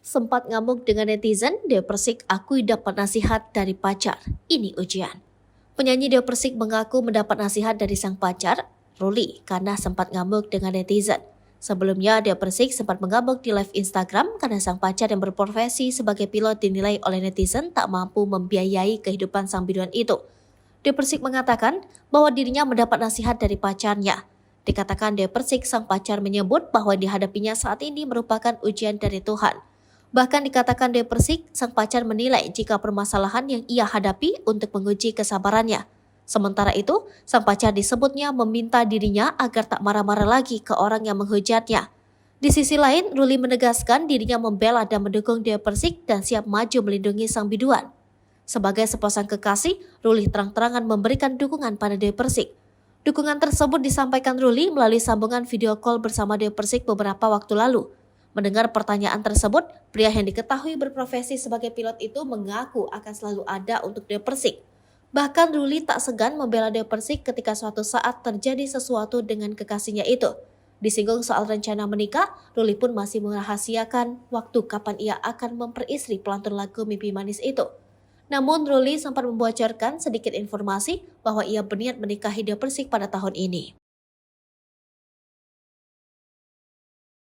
Sempat ngamuk dengan netizen, Dewa Persik akui dapat nasihat dari pacar. Ini ujian. Penyanyi Dewa Persik mengaku mendapat nasihat dari sang pacar, Ruli, karena sempat ngamuk dengan netizen. Sebelumnya, Dewa Persik sempat mengamuk di live Instagram karena sang pacar yang berprofesi sebagai pilot dinilai oleh netizen tak mampu membiayai kehidupan sang biduan itu. Dewa Persik mengatakan bahwa dirinya mendapat nasihat dari pacarnya. Dikatakan Dewa Persik, sang pacar menyebut bahwa yang dihadapinya saat ini merupakan ujian dari Tuhan. Bahkan dikatakan Dewa Persik, sang pacar menilai jika permasalahan yang ia hadapi untuk menguji kesabarannya. Sementara itu, sang pacar disebutnya meminta dirinya agar tak marah-marah lagi ke orang yang menghujatnya. Di sisi lain, Ruli menegaskan dirinya membela dan mendukung Dewa Persik dan siap maju melindungi sang biduan. Sebagai sepasang kekasih, Ruli terang-terangan memberikan dukungan pada Dewa Persik. Dukungan tersebut disampaikan Ruli melalui sambungan video call bersama Dewa Persik beberapa waktu lalu. Mendengar pertanyaan tersebut, pria yang diketahui berprofesi sebagai pilot itu mengaku akan selalu ada untuk Dewa Persik. Bahkan Ruli tak segan membela Dewa Persik ketika suatu saat terjadi sesuatu dengan kekasihnya itu. Disinggung soal rencana menikah, Ruli pun masih merahasiakan waktu kapan ia akan memperistri pelantun lagu Mimpi Manis itu. Namun Ruli sempat membocorkan sedikit informasi bahwa ia berniat menikahi Dewa Persik pada tahun ini.